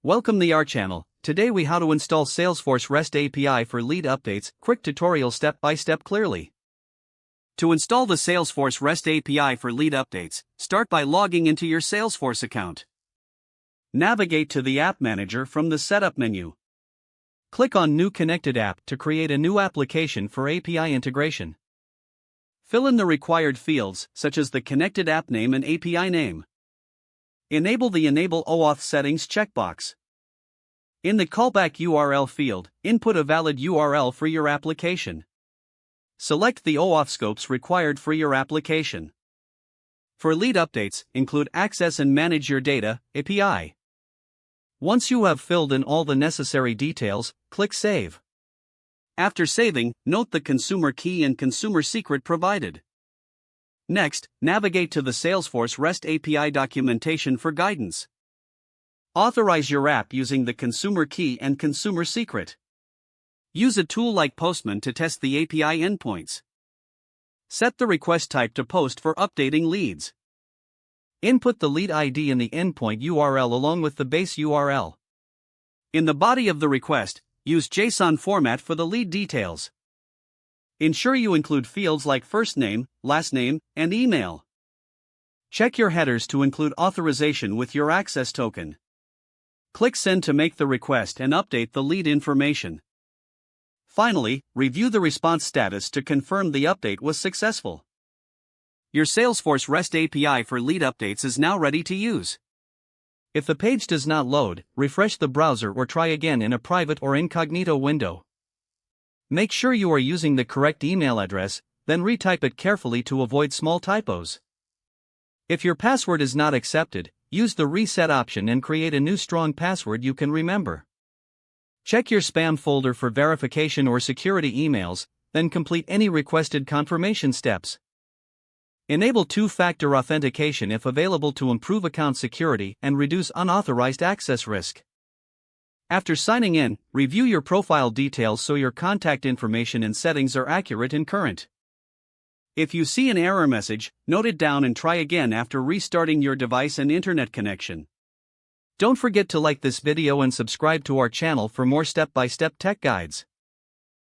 Welcome to our channel. Today we how to install Salesforce REST API for lead updates. Quick tutorial step by step clearly. To install the Salesforce REST API for lead updates, start by logging into your Salesforce account. Navigate to the App Manager from the Setup menu. Click on New Connected App to create a new application for API integration. Fill in the required fields, such as the connected app name and API name. Enable the Enable OAuth settings checkbox. In the callback URL field, input a valid URL for your application. Select the OAuth scopes required for your application. For lead updates, include Access and Manage Your Data API. Once you have filled in all the necessary details, click Save. After saving, note the consumer key and consumer secret provided. Next, navigate to the Salesforce REST API documentation for guidance. Authorize your app using the consumer key and consumer secret. Use a tool like Postman to test the API endpoints. Set the request type to post for updating leads. Input the lead ID in the endpoint URL along with the base URL. In the body of the request, use JSON format for the lead details. Ensure you include fields like first name, last name, and email. Check your headers to include authorization with your access token. Click Send to make the request and update the lead information. Finally, review the response status to confirm the update was successful. Your Salesforce REST API for lead updates is now ready to use. If the page does not load, refresh the browser or try again in a private or incognito window. Make sure you are using the correct email address, then retype it carefully to avoid small typos. If your password is not accepted, use the reset option and create a new strong password you can remember. Check your spam folder for verification or security emails, then complete any requested confirmation steps. Enable two-factor authentication if available to improve account security and reduce unauthorized access risk. After signing in, review your profile details so your contact information and settings are accurate and current. If you see an error message, note it down and try again after restarting your device and internet connection. Don't forget to like this video and subscribe to our channel for more step-by-step tech guides.